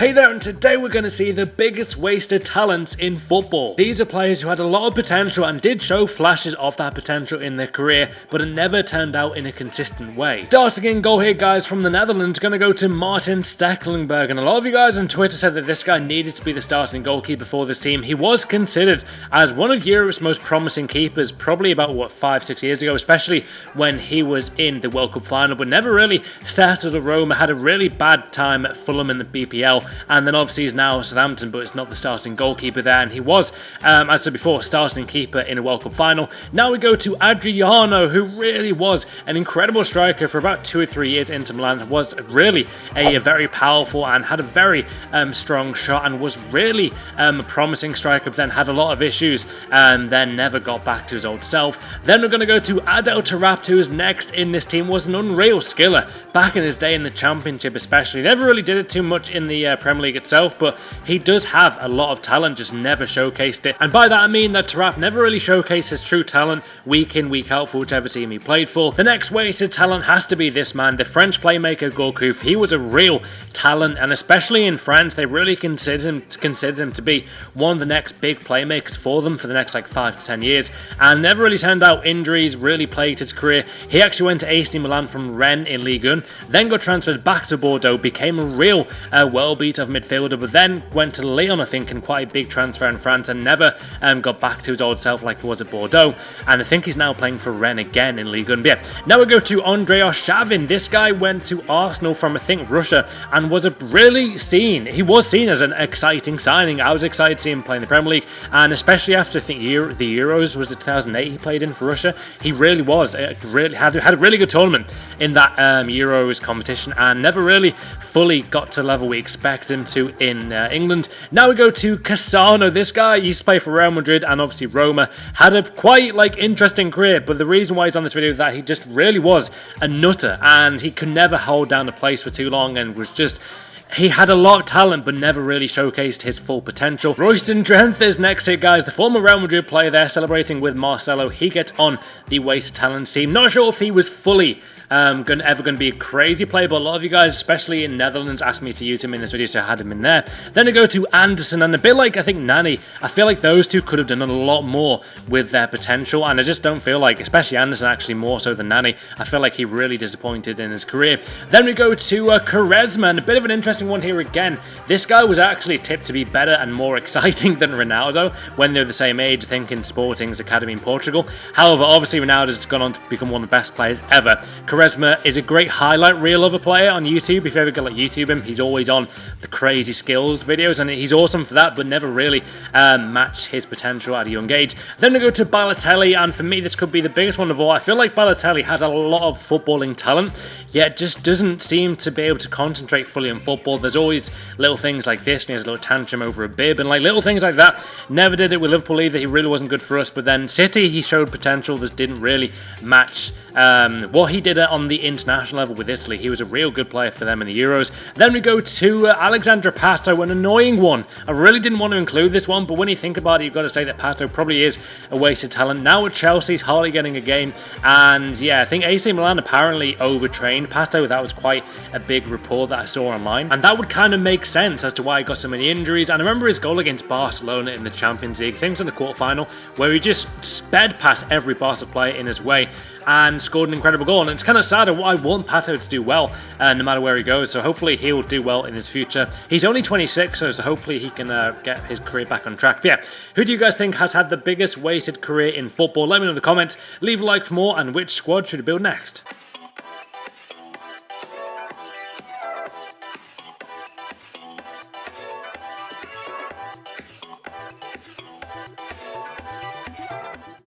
Hey there, and today we're going to see the biggest wasted talents in football. These are players who had a lot of potential and did show flashes of that potential in their career, but it never turned out in a consistent way. Starting in goal here, guys, from the Netherlands, going to go to Maarten Stekelenburg, and a lot of you guys on Twitter said that this guy needed to be the starting goalkeeper for this team. He was considered as one of Europe's most promising keepers, probably about, 5-6 years ago, especially when he was in the World Cup final, but never really started at Roma, had a really bad time at Fulham in the BPL, and then obviously he's now Southampton, but it's not the starting goalkeeper there, and he was, as I said before, starting keeper in a World Cup final. Now we go to Adriano, who really was an incredible striker for about 2 or 3 years. Inter Milan was really a very powerful and had a very strong shot and was really a promising striker, but then had a lot of issues and then never got back to his old self. Then we're going to go to Untitled Chapter, who's next in this team. Was an unreal skiller back in his day in the Championship especially. Never really did it too much in the Premier League itself, but he does have a lot of talent, just never showcased it. And by that I mean that Tarap never really showcased his true talent week in, week out for whichever team he played for. The next wasted talent has to be this man, the French playmaker Gourcuff. He was a real talent, and especially in France, they really considered him to be one of the next big playmakers for them for the next 5 to 10 years, and never really turned out. Injuries really plagued his career. He actually went to AC Milan from Rennes in Ligue 1, then got transferred back to Bordeaux, became a real well-beat of midfielder, but then went to Lyon, I think, in quite a big transfer in France, and never got back to his old self like he was at Bordeaux, and I think he's now playing for Rennes again in Ligue 1. But yeah, now we go to Andrei Arshavin. This guy went to Arsenal from, I think, Russia, and was he was seen as an exciting signing. I was excited to see him play in the Premier League, and especially after, I think, the Euros, was it 2008 he played in for Russia? He really was, really had a really good tournament in that Euros competition, and never really fully got to the level we expect him to in England. Now we go to Cassano. This guy used to play for Real Madrid and obviously Roma, had a quite interesting career, but the reason why he's on this video is that he just really was a nutter, and he could never hold down a place for too long, and was just... He had a lot of talent, but never really showcased his full potential. Royston Drenthe is next here, guys. The former Real Madrid player there, celebrating with Marcelo. He gets on the wasted talent team. Not sure if he was fully ever going to be a crazy player, but a lot of you guys, especially in Netherlands, asked me to use him in this video, so I had him in there. Then I go to Anderson, and a bit like, I think, Nani, I feel like those two could have done a lot more with their potential, and I just don't feel like, especially Anderson actually more so than Nani, I feel like he really disappointed in his career. Then we go to Quaresma, and a bit of an interesting one here again. This guy was actually tipped to be better and more exciting than Ronaldo when they're the same age, I think, in Sporting's academy in Portugal. However, obviously Ronaldo's gone on to become one of the best players ever. Quaresma is a great highlight reel of a player on YouTube. If you ever go YouTube him, he's always on the crazy skills videos, and he's awesome for that, but never really matched his potential at a young age. Then we go to Balotelli, and for me this could be the biggest one of all. I feel like Balotelli has a lot of footballing talent, yet just doesn't seem to be able to concentrate fully on football. There's always little things like this, and he has a little tantrum over a bib, and little things like that. Never did it with Liverpool either. He really wasn't good for us, but then City, he showed potential that didn't really match what he did on the international level with Italy. He was a real good player for them in the Euros. Then we go to Alexandre Pato, an annoying one. I really didn't want to include this one, but when you think about it, you've got to say that Pato probably is a wasted talent. Now at Chelsea, he's hardly getting a game, and yeah, I think AC Milan apparently overtrained Pato. That was quite a big report that I saw online, and that would kind of make sense as to why he got so many injuries. And I remember his goal against Barcelona in the Champions League, things in the quarterfinal, where he just sped past every Barca player in his way and scored an incredible goal. And it's kind of sad. I want Pato to do well no matter where he goes, so hopefully he'll do well in his future. He's only 26, so hopefully he can get his career back on track. But yeah, who do you guys think has had the biggest wasted career in football? Let me know in the comments. Leave a like for more, and which squad should we build next?